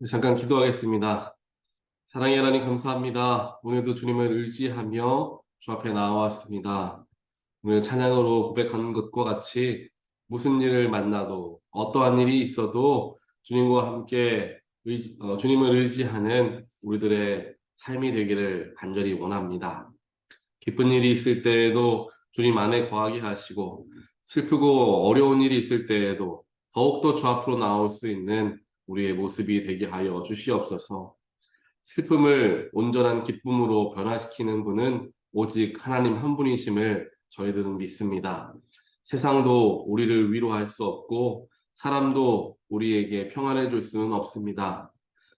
잠깐 기도하겠습니다. 사랑의 하나님 감사합니다. 오늘도 주님을 의지하며 주 앞에 나왔습니다. 오늘 찬양으로 고백하는 것과 같이 무슨 일을 만나도 어떠한 일이 있어도 주님과 함께 주님을 의지하는 우리들의 삶이 되기를 간절히 원합니다. 기쁜 일이 있을 때에도 주님 안에 거하게 하시고 슬프고 어려운 일이 있을 때에도 더욱더 주 앞으로 나올 수 있는 우리의 모습이 되게 하여 주시옵소서. 슬픔을 온전한 기쁨으로 변화시키는 분은 오직 하나님 한 분이심을 저희들은 믿습니다. 세상도 우리를 위로할 수 없고 사람도 우리에게 평안을 줄 수는 없습니다.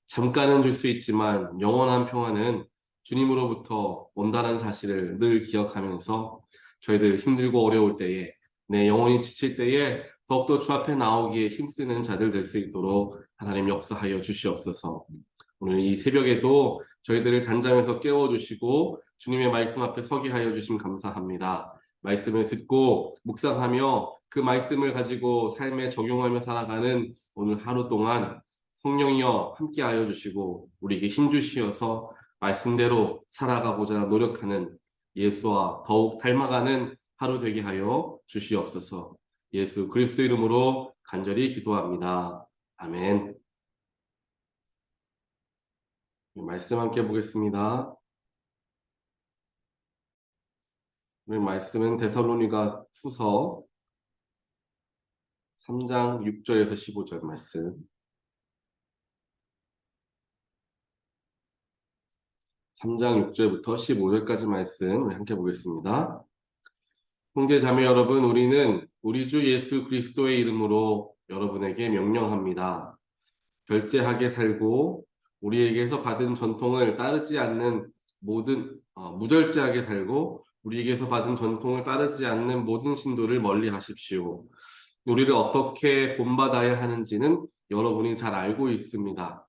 잠깐은 줄 수 있지만 영원한 평안은 주님으로부터 온다는 사실을 늘 기억하면서 저희들 힘들고 어려울 때에 내 영혼이 지칠 때에 더욱더 주 앞에 나오기에 힘쓰는 자들 될 수 있도록 하나님 역사하여 주시옵소서. 오늘 이 새벽에도 저희들을 단잠에서 깨워주시고 주님의 말씀 앞에 서게 하여 주심 감사합니다. 말씀을 듣고 묵상하며 그 말씀을 가지고 삶에 적용하며 살아가는 오늘 하루 동안 성령이여 함께하여 주시고 우리에게 힘 주시어서 말씀대로 살아가고자 노력하는 예수와 더욱 닮아가는 하루 되게 하여 주시옵소서. 예수 그리스도 이름으로 간절히 기도합니다. 아멘. 말씀 함께 보겠습니다. 오늘 말씀은 데살로니가 후서 3장 6절에서 15절 말씀. 3장 6절부터 15절까지 말씀 우리 함께 보겠습니다. 형제 자매 여러분, 우리는 우리 주 예수 그리스도의 이름으로 여러분에게 명령합니다. 결제하게 살고 우리에게서 받은 전통을 따르지 않는 무절제하게 살고 우리에게서 받은 전통을 따르지 않는 모든 신도를 멀리 하십시오. 우리를 어떻게 본받아야 하는지는 여러분이 잘 알고 있습니다.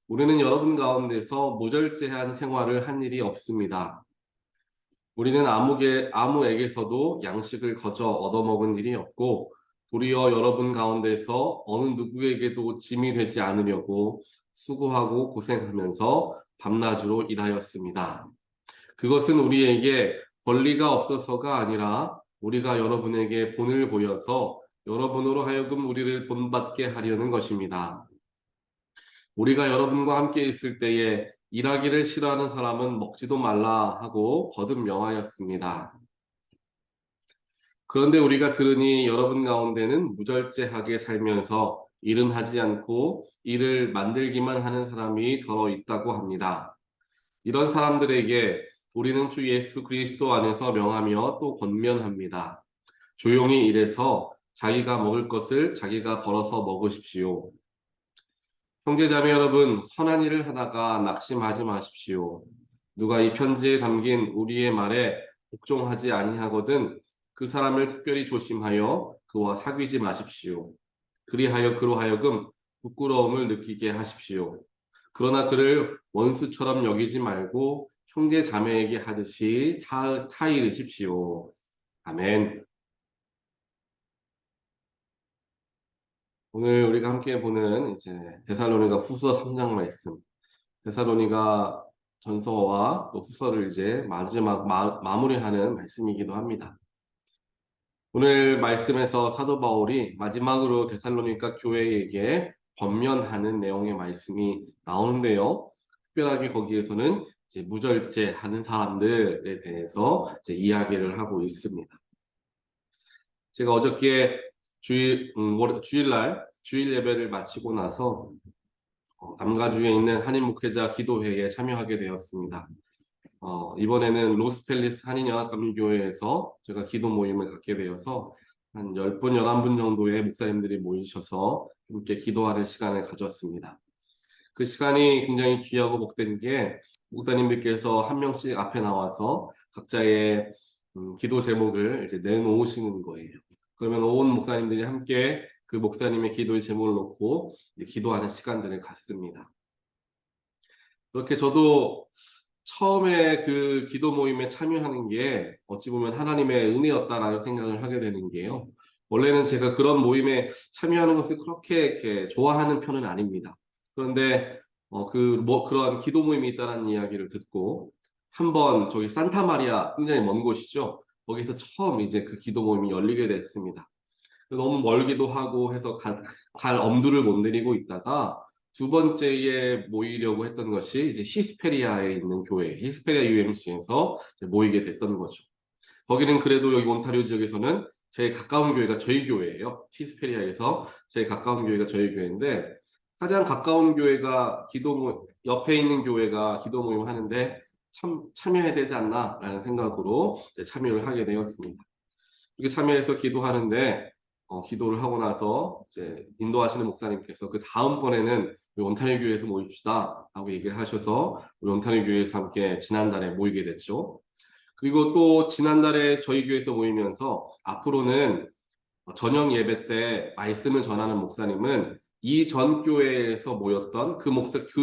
우리는 여러분 가운데서 무절제한 생활을 한 일이 없습니다. 우리는 아무에게서도 양식을 거저 얻어먹은 일이 없고 도리어 여러분 가운데서 어느 누구에게도 짐이 되지 않으려고 수고하고 고생하면서 밤낮으로 일하였습니다. 그것은 우리에게 권리가 없어서가 아니라 우리가 여러분에게 본을 보여서 여러분으로 하여금 우리를 본받게 하려는 것입니다. 우리가 여러분과 함께 있을 때에 일하기를 싫어하는 사람은 먹지도 말라 하고 거듭 명하였습니다. 그런데 우리가 들으니 여러분 가운데는 무절제하게 살면서 일은 하지 않고 일을 만들기만 하는 사람이 더 있다고 합니다. 이런 사람들에게 우리는 주 예수 그리스도 안에서 명하며 또 권면합니다. 조용히 일해서 자기가 먹을 것을 자기가 벌어서 먹으십시오. 형제자매 여러분, 선한 일을 하다가 낙심하지 마십시오. 누가 이 편지에 담긴 우리의 말에 복종하지 아니하거든 그 사람을 특별히 조심하여 그와 사귀지 마십시오. 그리하여 그로 하여금 부끄러움을 느끼게 하십시오. 그러나 그를 원수처럼 여기지 말고 형제 자매에게 하듯이 타이르십시오. 아멘. 오늘 우리가 함께 보는 이제 데살로니가 후서 3장 말씀. 데살로니가 전서와 또 후서를 이제 마지막 마무리하는 말씀이기도 합니다. 오늘 말씀에서 사도 바울이 마지막으로 데살로니가 교회에게 권면하는 내용의 말씀이 나오는데요. 특별하게 거기에서는 이제 무절제하는 사람들에 대해서 이제 이야기를 하고 있습니다. 제가 어저께 주일 예배를 마치고 나서 남가주에 있는 한인 목회자 기도회에 참여하게 되었습니다. 이번에는 로스펠리스 한인연합감리교회에서 제가 기도 모임을 갖게 되어서 한 10분, 11분 정도의 목사님들이 모이셔서 함께 기도하는 시간을 가졌습니다. 그 시간이 굉장히 귀하고 복된 게 목사님들께서 한 명씩 앞에 나와서 각자의 기도 제목을 이제 내놓으시는 거예요. 그러면 온 목사님들이 함께 그 목사님의 기도의 제목을 놓고 기도하는 시간들을 갖습니다. 그렇게 저도 처음에 그 기도 모임에 참여하는 게 어찌 보면 하나님의 은혜였다라는 생각을 하게 되는 게요. 원래는 제가 그런 모임에 참여하는 것을 그렇게 이렇게 좋아하는 편은 아닙니다. 그런데 그런 기도 모임이 있다는 이야기를 듣고 한번 저기 산타마리아 굉장히 먼 곳이죠. 거기서 처음 이제 그 기도 모임이 열리게 됐습니다. 너무 멀기도 하고 해서 갈 엄두를 못 내리고 있다가 두 번째에 모이려고 했던 것이 이제 히스페리아에 있는 교회, 히스페리아 UMC에서 모이게 됐던 거죠. 거기는 그래도 여기 온타리오 지역에서는 제일 가까운 교회가 저희 교회예요. 히스페리아에서 제일 가까운 교회가 저희 교회인데 가장 가까운 교회가 옆에 있는 교회가 기도 모임 하는데 참여해야 되지 않나라는 생각으로 참여를 하게 되었습니다. 이게 참여해서 기도하는데 기도를 하고 나서 이제 인도하시는 목사님께서 그 다음번에는 우리 온타리오 교회에서 모입시다 라고 얘기를 하셔서 우리 온타리오 교회에서 함께 지난달에 모이게 됐죠. 그리고 또 지난달에 저희 교회에서 모이면서 앞으로는 저녁 예배 때 말씀을 전하는 목사님은 이 전 교회에서 모였던 그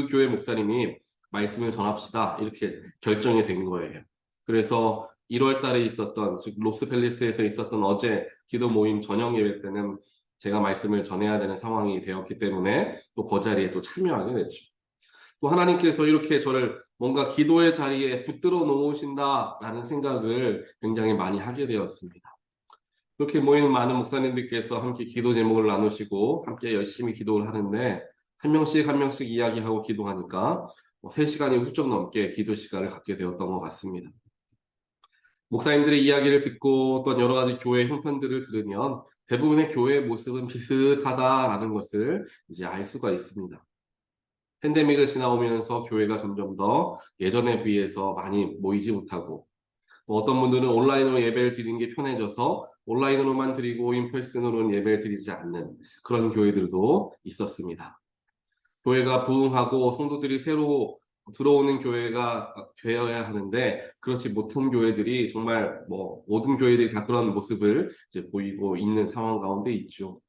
교회 목사님이 말씀을 전합시다 이렇게 결정이 된 거예요. 그래서 1월 달에 있었던 즉 로스펠리스에서 있었던 어제 기도 모임 저녁 예배 때는 제가 말씀을 전해야 되는 상황이 되었기 때문에 또 그 자리에 또 참여하게 됐죠. 또 하나님께서 이렇게 저를 뭔가 기도의 자리에 붙들어 놓으신다라는 생각을 굉장히 많이 하게 되었습니다. 그렇게 모이는 많은 목사님들께서 함께 기도 제목을 나누시고 함께 열심히 기도를 하는데 한 명씩 한 명씩 이야기하고 기도하니까 3시간이 훌쩍 넘게 기도 시간을 갖게 되었던 것 같습니다. 목사님들의 이야기를 듣고 또 여러 가지 교회 형편들을 들으면 대부분의 교회의 모습은 비슷하다라는 것을 이제 알 수가 있습니다. 팬데믹을 지나오면서 교회가 점점 더 예전에 비해서 많이 모이지 못하고 또 어떤 분들은 온라인으로 예배를 드리는 게 편해져서 온라인으로만 드리고 인펄슨으로는 예배를 드리지 않는 그런 교회들도 있었습니다. 교회가 부흥하고 성도들이 새로 들어오는 교회가 되어야 하는데 그렇지 못한 교회들이 정말 모든 교회들이 다 그런 모습을 이제 보이고 있는 상황 가운데 있죠.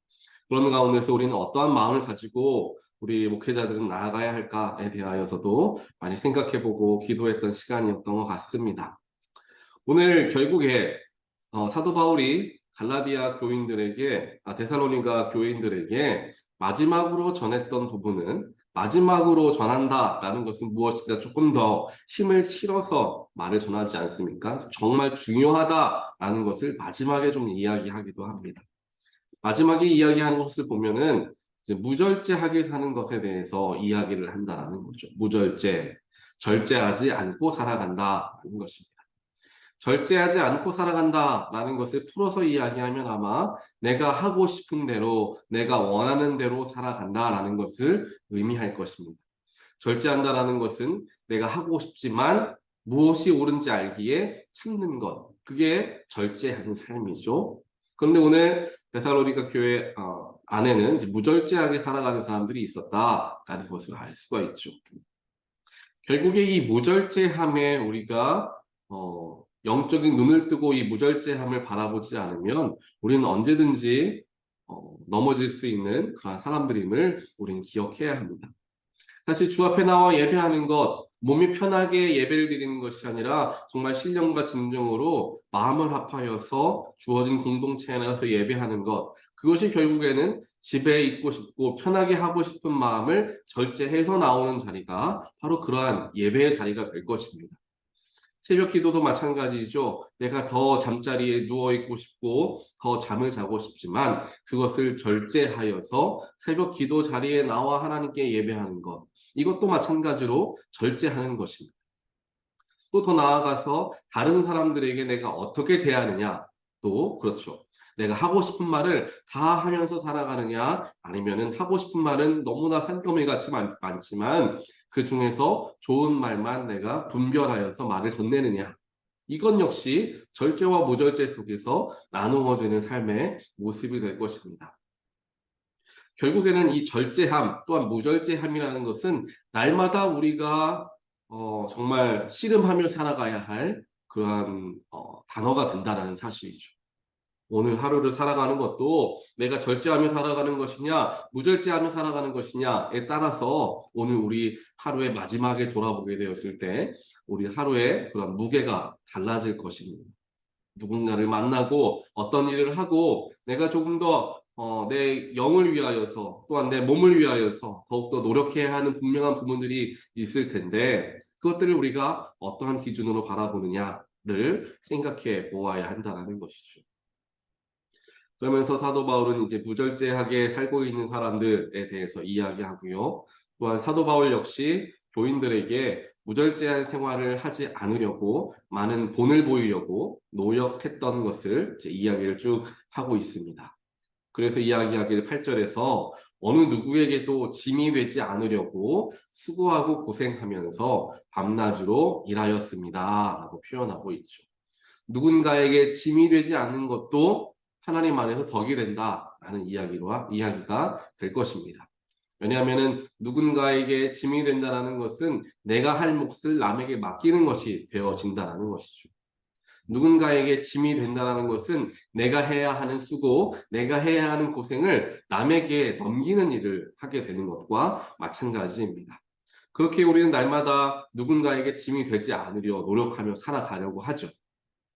그런 가운데서 우리는 어떠한 마음을 가지고 우리 목회자들은 나아가야 할까에 대하여서도 많이 생각해보고 기도했던 시간이었던 것 같습니다. 오늘 결국에 사도 바울이 갈라디아 교인들에게, 데살로니가 교인들에게 마지막으로 전했던 부분은 마지막으로 전한다라는 것은 무엇인가 조금 더 힘을 실어서 말을 전하지 않습니까? 정말 중요하다라는 것을 마지막에 좀 이야기하기도 합니다. 마지막에 이야기하는 것을 보면은 이제 무절제하게 사는 것에 대해서 이야기를 한다라는 거죠. 무절제, 절제하지 않고 살아간다라는 것입니다. 절제하지 않고 살아간다라는 것을 풀어서 이야기하면 아마 내가 하고 싶은 대로, 내가 원하는 대로 살아간다라는 것을 의미할 것입니다. 절제한다라는 것은 내가 하고 싶지만 무엇이 옳은지 알기에 참는 것. 그게 절제하는 삶이죠. 그런데 오늘 데살로니가 교회 안에는 이제 무절제하게 살아가는 사람들이 있었다라는 것을 알 수가 있죠. 결국에 이 무절제함에 우리가 영적인 눈을 뜨고 이 무절제함을 바라보지 않으면 우리는 언제든지 넘어질 수 있는 그러한 사람들임을 우리는 기억해야 합니다. 사실 주 앞에 나와 예배하는 것, 몸이 편하게 예배를 드리는 것이 아니라 정말 신령과 진정으로 마음을 합하여서 주어진 공동체 안에서 예배하는 것, 그것이 결국에는 집에 있고 싶고 편하게 하고 싶은 마음을 절제해서 나오는 자리가 바로 그러한 예배의 자리가 될 것입니다. 새벽 기도도 마찬가지죠. 내가 더 잠자리에 누워있고 싶고 더 잠을 자고 싶지만 그것을 절제하여서 새벽 기도 자리에 나와 하나님께 예배하는 것. 이것도 마찬가지로 절제하는 것입니다. 또 더 나아가서 다른 사람들에게 내가 어떻게 대하느냐. 또 그렇죠. 내가 하고 싶은 말을 다 하면서 살아가느냐 아니면은 하고 싶은 말은 너무나 산더미 같이 많지만 그 중에서 좋은 말만 내가 분별하여서 말을 건네느냐. 이건 역시 절제와 무절제 속에서 나누어지는 삶의 모습이 될 것입니다. 결국에는 이 절제함 또한 무절제함이라는 것은 날마다 우리가 정말 씨름하며 살아가야 할 그러한 단어가 된다는 사실이죠. 오늘 하루를 살아가는 것도 내가 절제하며 살아가는 것이냐 무절제하며 살아가는 것이냐에 따라서 오늘 우리 하루의 마지막에 돌아보게 되었을 때 우리 하루의 그런 무게가 달라질 것입니다. 누군가를 만나고 어떤 일을 하고 내가 조금 더 내 영을 위하여서 또한 내 몸을 위하여서 더욱더 노력해야 하는 분명한 부분들이 있을 텐데 그것들을 우리가 어떠한 기준으로 바라보느냐를 생각해 보아야 한다는 것이죠. 그러면서 사도 바울은 이제 무절제하게 살고 있는 사람들에 대해서 이야기하고요. 또한 사도 바울 역시 교인들에게 무절제한 생활을 하지 않으려고 많은 본을 보이려고 노력했던 것을 이제 이야기를 쭉 하고 있습니다. 그래서 이야기하기를 8절에서 어느 누구에게도 짐이 되지 않으려고 수고하고 고생하면서 밤낮으로 일하였습니다. 라고 표현하고 있죠. 누군가에게 짐이 되지 않는 것도 하나님 안에서 덕이 된다라는 이야기가 될 것입니다. 왜냐하면 누군가에게 짐이 된다는 것은 내가 할 몫을 남에게 맡기는 것이 되어진다는 것이죠. 누군가에게 짐이 된다는 것은 내가 해야 하는 수고, 내가 해야 하는 고생을 남에게 넘기는 일을 하게 되는 것과 마찬가지입니다. 그렇게 우리는 날마다 누군가에게 짐이 되지 않으려 노력하며 살아가려고 하죠.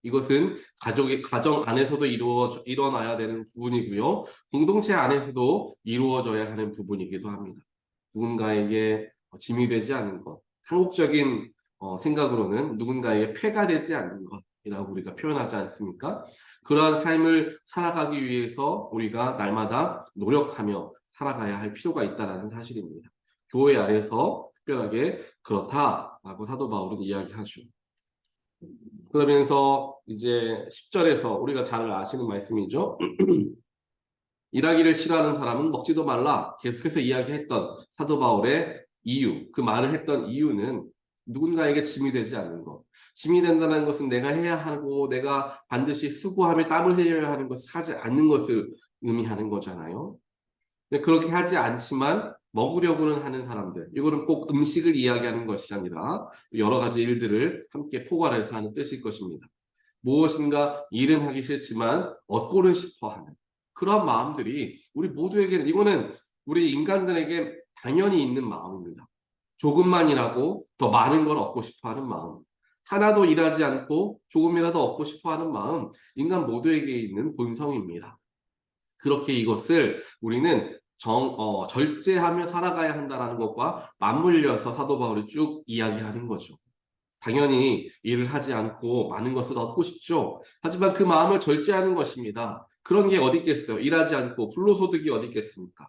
이것은 가정 안에서도 일어나야 되는 부분이고요. 공동체 안에서도 이루어져야 하는 부분이기도 합니다. 누군가에게 짐이 되지 않는 것. 한국적인 생각으로는 누군가에게 폐가 되지 않는 것이라고 우리가 표현하지 않습니까? 그러한 삶을 살아가기 위해서 우리가 날마다 노력하며 살아가야 할 필요가 있다는 사실입니다. 교회 안에서 특별하게 그렇다라고 사도 바울은 이야기하죠. 그러면서 이제 10절에서 우리가 잘 아시는 말씀이죠. 일하기를 싫어하는 사람은 먹지도 말라. 계속해서 이야기했던 사도 바울의 이유, 그 말을 했던 이유는 누군가에게 짐이 되지 않는 것. 짐이 된다는 것은 내가 해야 하고 내가 반드시 수고하며 땀을 흘려야 하는 것을 하지 않는 것을 의미하는 거잖아요. 그렇게 하지 않지만 먹으려고는 하는 사람들, 이거는 꼭 음식을 이야기하는 것이 아니라 여러 가지 일들을 함께 포괄해서 하는 뜻일 것입니다. 무엇인가 일은 하기 싫지만 얻고는 싶어 하는 그런 마음들이 우리 모두에게는, 이거는 우리 인간들에게 당연히 있는 마음입니다. 조금만이라고 더 많은 걸 얻고 싶어 하는 마음, 하나도 일하지 않고 조금이라도 얻고 싶어 하는 마음, 인간 모두에게 있는 본성입니다. 그렇게 이것을 우리는 절제하며 살아가야 한다는 것과 맞물려서 사도 바울이 쭉 이야기하는 거죠. 당연히 일을 하지 않고 많은 것을 얻고 싶죠. 하지만 그 마음을 절제하는 것입니다. 그런 게 어디 있겠어요? 일하지 않고 불로소득이 어디 있겠습니까?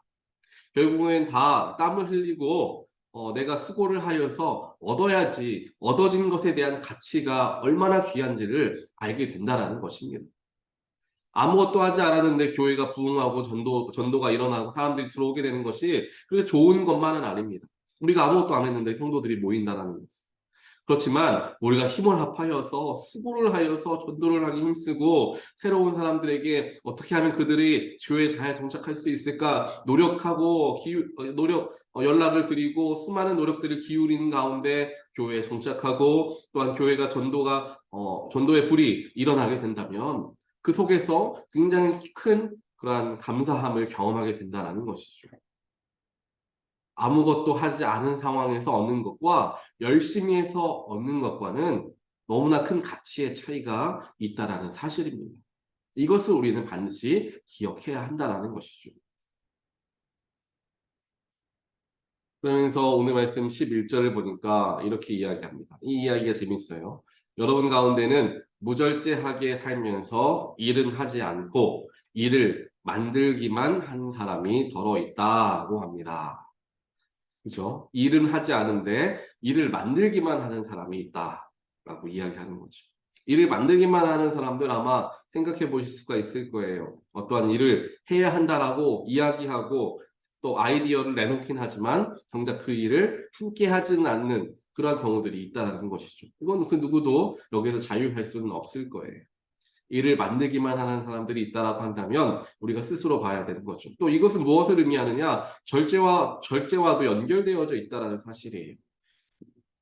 결국엔 다 땀을 흘리고 내가 수고를 하여서 얻어야지 얻어진 것에 대한 가치가 얼마나 귀한지를 알게 된다는 것입니다. 아무것도 하지 않았는데 교회가 부흥하고 전도가 일어나고 사람들이 들어오게 되는 것이 그렇게 좋은 것만은 아닙니다. 우리가 아무것도 안 했는데 성도들이 모인다는 것은. 그렇지만 우리가 힘을 합하여서 수고를 하여서 전도를 하기 힘쓰고 새로운 사람들에게 어떻게 하면 그들이 교회에 잘 정착할 수 있을까 노력하고 연락을 드리고 수많은 노력들을 기울이는 가운데 교회에 정착하고 또한 교회가 전도의 불이 일어나게 된다면 그 속에서 굉장히 큰 그러한 감사함을 경험하게 된다는 것이죠. 아무것도 하지 않은 상황에서 얻는 것과 열심히 해서 얻는 것과는 너무나 큰 가치의 차이가 있다는 사실입니다. 이것을 우리는 반드시 기억해야 한다는 것이죠. 그러면서 오늘 말씀 11절을 보니까 이렇게 이야기합니다. 이 이야기가 재밌어요. 여러분 가운데는 무절제하게 살면서 일은 하지 않고 일을 만들기만 한 사람이 더러 있다고 합니다. 그죠? 일은 하지 않은데 일을 만들기만 하는 사람이 있다라고 이야기하는 거죠. 일을 만들기만 하는 사람들 아마 생각해 보실 수가 있을 거예요. 어떠한 일을 해야 한다라고 이야기하고 또 아이디어를 내놓긴 하지만 정작 그 일을 함께 하지는 않는 그러한 경우들이 있다는 것이죠. 이건 그 누구도 여기서 자유할 수는 없을 거예요. 일을 만들기만 하는 사람들이 있다라고 한다면 우리가 스스로 봐야 되는 거죠. 또 이것은 무엇을 의미하느냐? 절제와도 연결되어져 있다라는 사실이에요.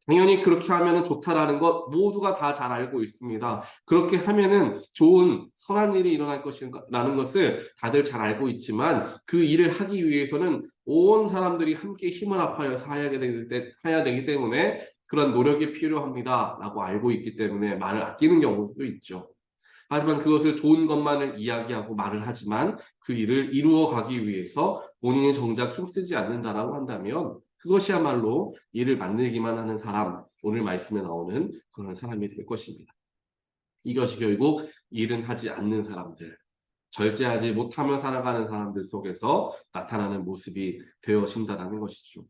당연히 그렇게 하면 좋다라는 것 모두가 다 잘 알고 있습니다. 그렇게 하면은 좋은 선한 일이 일어날 것이라는 것을 다들 잘 알고 있지만 그 일을 하기 위해서는 온 사람들이 함께 힘을 합하여서 해야 되기 때문에 그런 노력이 필요합니다라고 알고 있기 때문에 말을 아끼는 경우도 있죠. 하지만 그것을 좋은 것만을 이야기하고 말을 하지만 그 일을 이루어 가기 위해서 본인이 정작 힘쓰지 않는다라고 한다면 그것이야말로 일을 만들기만 하는 사람, 오늘 말씀에 나오는 그런 사람이 될 것입니다. 이것이 결국 일은 하지 않는 사람들, 절제하지 못하며 살아가는 사람들 속에서 나타나는 모습이 되어진다는 것이죠.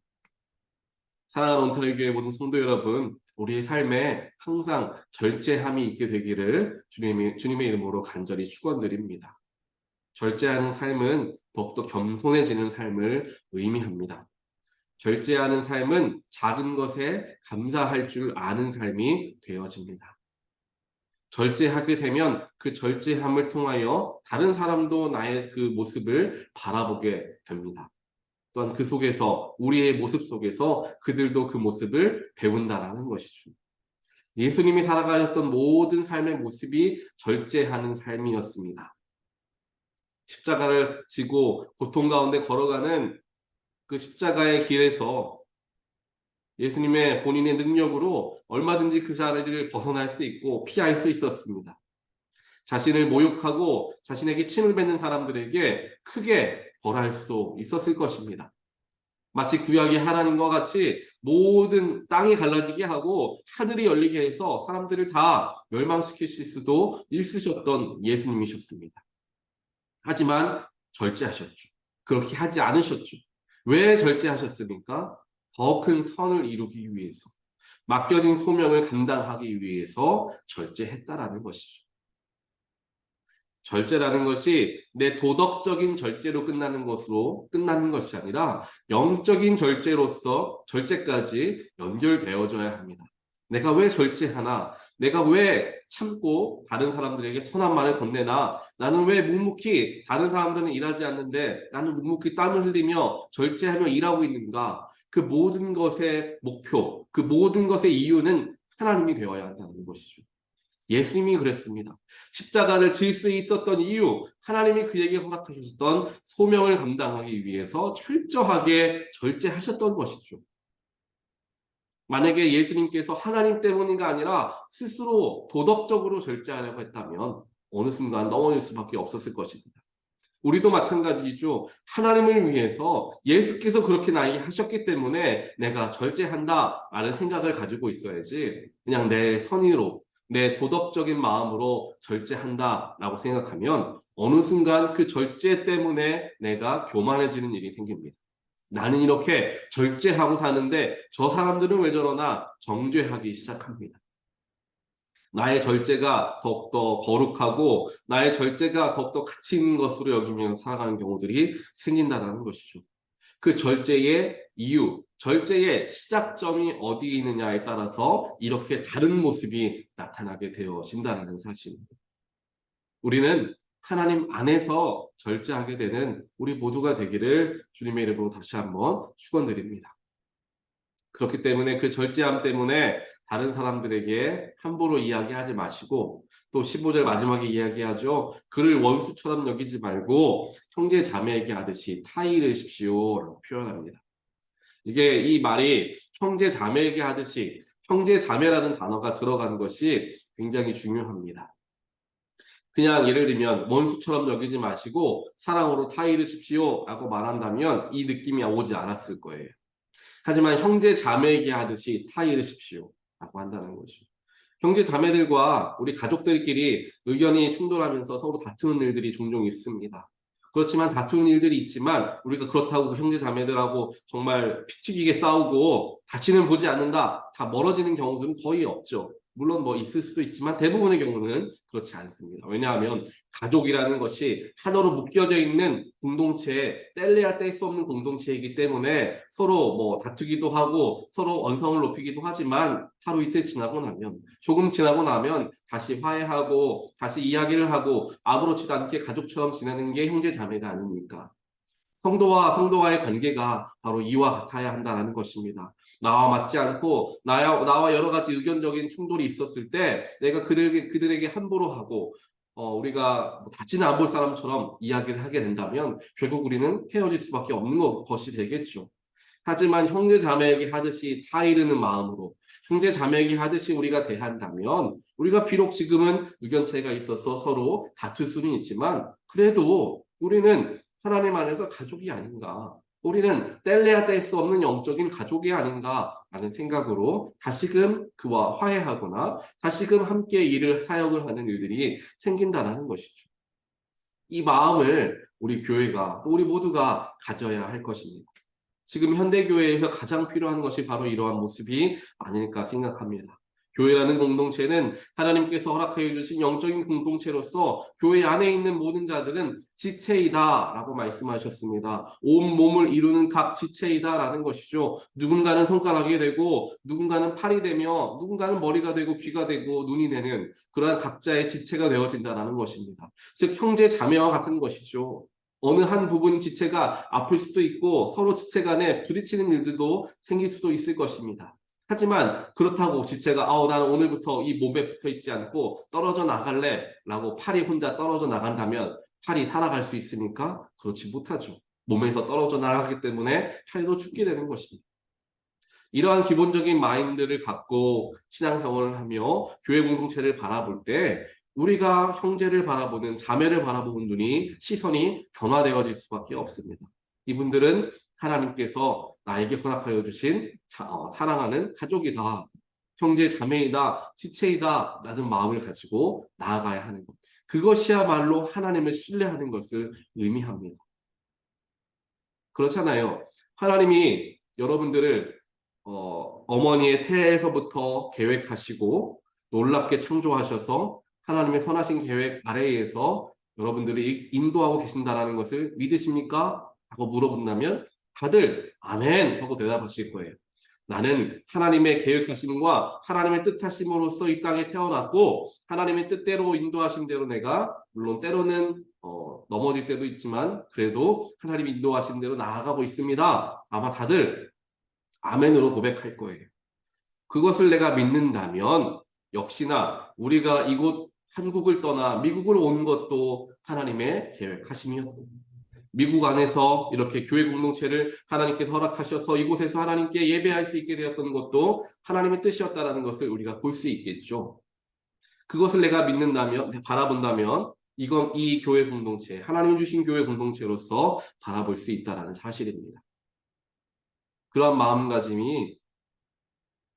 사랑하는 온타리오교회 모든 성도 여러분, 우리의 삶에 항상 절제함이 있게 되기를 주님의 이름으로 간절히 축원드립니다. 절제하는 삶은 더욱더 겸손해지는 삶을 의미합니다. 절제하는 삶은 작은 것에 감사할 줄 아는 삶이 되어집니다. 절제하게 되면 그 절제함을 통하여 다른 사람도 나의 그 모습을 바라보게 됩니다. 또한 그 속에서 우리의 모습 속에서 그들도 그 모습을 배운다라는 것이죠. 예수님이 살아가셨던 모든 삶의 모습이 절제하는 삶이었습니다. 십자가를 지고 고통 가운데 걸어가는 그 십자가의 길에서 예수님의 본인의 능력으로 얼마든지 그 자리를 벗어날 수 있고 피할 수 있었습니다. 자신을 모욕하고 자신에게 침을 뱉는 사람들에게 크게 벌할 수도 있었을 것입니다. 마치 구약의 하나님과 같이 모든 땅이 갈라지게 하고 하늘이 열리게 해서 사람들을 다 멸망시키실 수도 있으셨던 예수님이셨습니다. 하지만 절제하셨죠. 그렇게 하지 않으셨죠. 왜 절제하셨습니까? 더 큰 선을 이루기 위해서, 맡겨진 소명을 감당하기 위해서 절제했다라는 것이죠. 절제라는 것이 내 도덕적인 절제로 끝나는 것이 아니라 영적인 절제로서 절제까지 연결되어져야 합니다. 내가 왜 절제하나? 내가 왜 참고 다른 사람들에게 선한 말을 건네나? 나는 왜 묵묵히 다른 사람들은 일하지 않는데 나는 묵묵히 땀을 흘리며 절제하며 일하고 있는가? 그 모든 것의 목표, 그 모든 것의 이유는 하나님이 되어야 한다는 것이죠. 예수님이 그랬습니다. 십자가를 질 수 있었던 이유, 하나님이 그에게 허락하셨던 소명을 감당하기 위해서 철저하게 절제하셨던 것이죠. 만약에 예수님께서 하나님 때문인가 아니라 스스로 도덕적으로 절제하려고 했다면 어느 순간 넘어질 수밖에 없었을 것입니다. 우리도 마찬가지죠. 하나님을 위해서 예수께서 그렇게 나에게 하셨기 때문에 내가 절제한다 라는 생각을 가지고 있어야지 그냥 내 선의로 내 도덕적인 마음으로 절제한다라고 생각하면 어느 순간 그 절제 때문에 내가 교만해지는 일이 생깁니다. 나는 이렇게 절제하고 사는데 저 사람들은 왜 저러나 정죄하기 시작합니다. 나의 절제가 더욱더 거룩하고 나의 절제가 더욱더 가치 있는 것으로 여기면서 살아가는 경우들이 생긴다는 것이죠. 그 절제의 이유, 절제의 시작점이 어디에 있느냐에 따라서 이렇게 다른 모습이 나타나게 되어진다는 사실입니다. 우리는 하나님 안에서 절제하게 되는 우리 모두가 되기를 주님의 이름으로 다시 한번 축원드립니다. 그렇기 때문에 그 절제함 때문에 다른 사람들에게 함부로 이야기하지 마시고 또 15절 마지막에 이야기하죠. 그를 원수처럼 여기지 말고 형제 자매에게 하듯이 타일하십시오라고 표현합니다. 이게 이 말이 형제 자매에게 하듯이 형제 자매라는 단어가 들어간 것이 굉장히 중요합니다. 그냥 예를 들면 원수처럼 여기지 마시고 사랑으로 타일하십시오라고 말한다면 이 느낌이 오지 않았을 거예요. 하지만 형제 자매에게 하듯이 타일하십시오 라고 한다는 거죠. 형제 자매들과 우리 가족들끼리 의견이 충돌하면서 서로 다투는 일들이 종종 있습니다. 그렇지만 다투는 일들이 있지만 우리가 그렇다고 그 형제 자매들하고 정말 피 튀기게 싸우고 다시는 보지 않는다, 다 멀어지는 경우들은 거의 없죠. 물론 뭐 있을 수도 있지만 대부분의 경우는 그렇지 않습니다. 왜냐하면 가족이라는 것이 하나로 묶여져 있는 공동체, 뗄래야 뗄 수 없는 공동체이기 때문에 서로 뭐 다투기도 하고 서로 언성을 높이기도 하지만 하루 이틀 지나고 나면, 조금 지나고 나면 다시 화해하고 다시 이야기를 하고 아무렇지도 않게 가족처럼 지내는 게 형제 자매가 아닙니까? 성도와 성도와의 관계가 바로 이와 같아야 한다는 것입니다. 나와 맞지 않고 나와 여러 가지 의견적인 충돌이 있었을 때 내가 그들에게 함부로 하고 우리가 다시는 안 볼 사람처럼 이야기를 하게 된다면 결국 우리는 헤어질 수밖에 없는 것이 되겠죠. 하지만 형제 자매에게 하듯이 타이르는 마음으로 형제 자매에게 하듯이 우리가 대한다면 우리가 비록 지금은 의견 차이가 있어서 서로 다툴 수는 있지만 그래도 우리는 하나님 안에서 가족이 아닌가. 우리는 뗄래야 뗄 수 없는 영적인 가족이 아닌가라는 생각으로 다시금 그와 화해하거나 다시금 함께 일을 사역을 하는 일들이 생긴다라는 것이죠. 이 마음을 우리 교회가 또 우리 모두가 가져야 할 것입니다. 지금 현대교회에서 가장 필요한 것이 바로 이러한 모습이 아닐까 생각합니다. 교회라는 공동체는 하나님께서 허락하여 주신 영적인 공동체로서 교회 안에 있는 모든 자들은 지체이다 라고 말씀하셨습니다. 온 몸을 이루는 각 지체이다 라는 것이죠. 누군가는 손가락이 되고 누군가는 팔이 되며 누군가는 머리가 되고 귀가 되고 눈이 되는 그러한 각자의 지체가 되어진다는 것입니다. 즉 형제 자매와 같은 것이죠. 어느 한 부분 지체가 아플 수도 있고 서로 지체 간에 부딪히는 일들도 생길 수도 있을 것입니다. 하지만 그렇다고 지체가 나는 오늘부터 이 몸에 붙어 있지 않고 떨어져 나갈래 라고 팔이 혼자 떨어져 나간다면 팔이 살아갈 수 있습니까? 그렇지 못하죠. 몸에서 떨어져 나가기 때문에 팔도 죽게 되는 것입니다. 이러한 기본적인 마인드를 갖고 신앙생활을 하며 교회 공동체를 바라볼 때 우리가 형제를 바라보는 자매를 바라보는 시선이 변화되어질 수밖에 없습니다. 이분들은 하나님께서 나에게 허락하여 주신 사랑하는 가족이다, 형제 자매이다, 지체이다 라는 마음을 가지고 나아가야 하는 것. 그것이야말로 하나님을 신뢰하는 것을 의미합니다. 그렇잖아요. 하나님이 여러분들을 어머니의 태에서부터 계획하시고 놀랍게 창조하셔서 하나님의 선하신 계획 아래에서 여러분들이 인도하고 계신다는 것을 믿으십니까? 하고 물어본다면 다들 아멘 하고 대답하실 거예요. 나는 하나님의 계획하심과 하나님의 뜻하심으로써 이 땅에 태어났고 하나님의 뜻대로 인도하신 대로 내가 물론 때로는 넘어질 때도 있지만 그래도 하나님이 인도하신 대로 나아가고 있습니다. 아마 다들 아멘으로 고백할 거예요. 그것을 내가 믿는다면 역시나 우리가 이곳 한국을 떠나 미국을 온 것도 하나님의 계획하심이었고 미국 안에서 이렇게 교회 공동체를 하나님께서 허락하셔서 이곳에서 하나님께 예배할 수 있게 되었던 것도 하나님의 뜻이었다는 것을 우리가 볼 수 있겠죠. 그것을 내가 믿는다면, 바라본다면 이건 이 교회 공동체, 하나님 주신 교회 공동체로서 바라볼 수 있다는 사실입니다. 그런 마음가짐이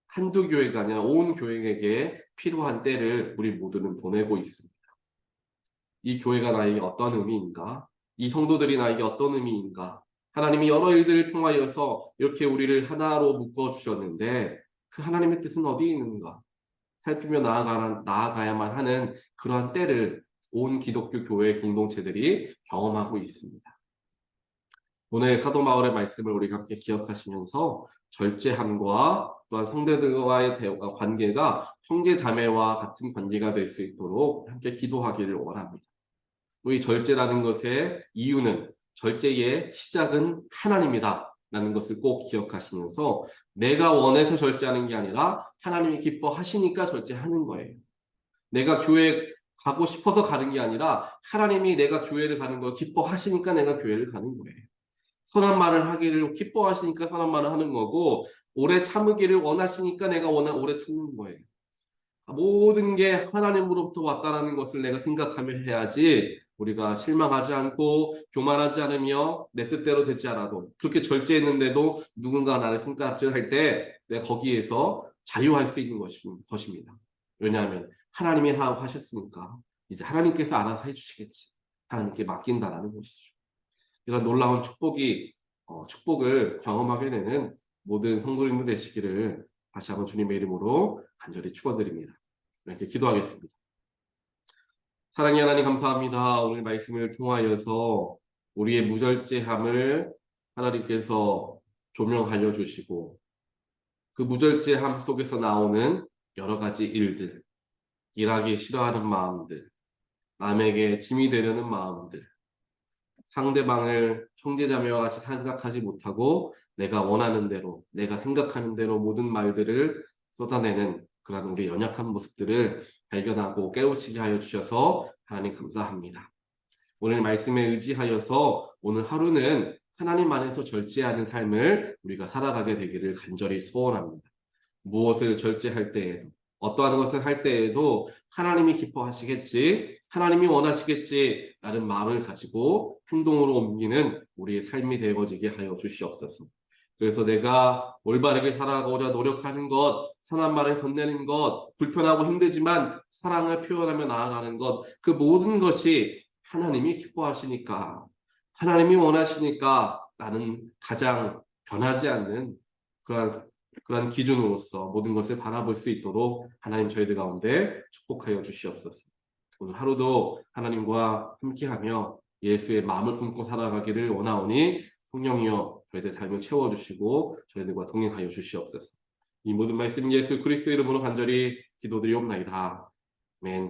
한두 교회가 아니라 온 교회에게 필요한 때를 우리 모두는 보내고 있습니다. 이 교회가 나에게 어떤 의미인가? 이 성도들이 나에게 어떤 의미인가? 하나님이 여러 일들을 통하여서 이렇게 우리를 하나로 묶어주셨는데 그 하나님의 뜻은 어디에 있는가? 살피며 나아가야만 하는 그러한 때를 온 기독교 교회 공동체들이 경험하고 있습니다. 오늘 사도 바울의 말씀을 우리가 함께 기억하시면서 절제함과 또한 성도들과의 관계가 형제 자매와 같은 관계가 될 수 있도록 함께 기도하기를 원합니다. 이 절제라는 것의 이유는 절제의 시작은 하나님이다 라는 것을 꼭 기억하시면서 내가 원해서 절제하는 게 아니라 하나님이 기뻐하시니까 절제하는 거예요. 내가 교회 가고 싶어서 가는 게 아니라 하나님이 내가 교회를 가는 걸 기뻐하시니까 내가 교회를 가는 거예요. 선한 말을 하기를 기뻐하시니까 선한 말을 하는 거고 오래 참으기를 원하시니까 내가 오래 참는 거예요. 모든 게 하나님으로부터 왔다는 것을 내가 생각하며 해야지 우리가 실망하지 않고 교만하지 않으며 내 뜻대로 되지 않아도 그렇게 절제했는데도 누군가 나를 손가락질할 때 내가 거기에서 자유할 수 있는 것입니다. 왜냐하면 하나님이 하셨으니까 이제 하나님께서 알아서 해주시겠지. 하나님께 맡긴다라는 것이죠. 이런 놀라운 축복을 경험하게 되는 모든 성도님들 되시기를 다시 한번 주님의 이름으로 간절히 축원드립니다. 이렇게 기도하겠습니다. 사랑의 하나님 감사합니다. 오늘 말씀을 통하여서 우리의 무절제함을 하나님께서 조명하여 주시고 그 무절제함 속에서 나오는 여러 가지 일들, 일하기 싫어하는 마음들, 남에게 짐이 되려는 마음들, 상대방을 형제자매와 같이 생각하지 못하고 내가 원하는 대로, 내가 생각하는 대로 모든 말들을 쏟아내는 그런 우리 연약한 모습들을 발견하고 깨우치게 하여 주셔서 하나님 감사합니다. 오늘 말씀에 의지하여서 오늘 하루는 하나님 안에서 절제하는 삶을 우리가 살아가게 되기를 간절히 소원합니다. 무엇을 절제할 때에도 어떠한 것을 할 때에도 하나님이 기뻐하시겠지, 하나님이 원하시겠지 라는 마음을 가지고 행동으로 옮기는 우리의 삶이 되어지게 하여 주시옵소서. 그래서 내가 올바르게 살아가고자 노력하는 것, 선한 말을 건네는 것, 불편하고 힘들지만 사랑을 표현하며 나아가는 것, 그 모든 것이 하나님이 기뻐하시니까, 하나님이 원하시니까 나는 가장 변하지 않는 그러한 기준으로서 모든 것을 바라볼 수 있도록 하나님 저희들 가운데 축복하여 주시옵소서. 오늘 하루도 하나님과 함께하며 예수의 마음을 품고 살아가기를 원하오니 성령이여 저희들 삶을 채워주시고 저희들과 동행하여 주시옵소서. 이 모든 말씀 예수 그리스도 이름으로 간절히 기도드리옵나이다. 아멘.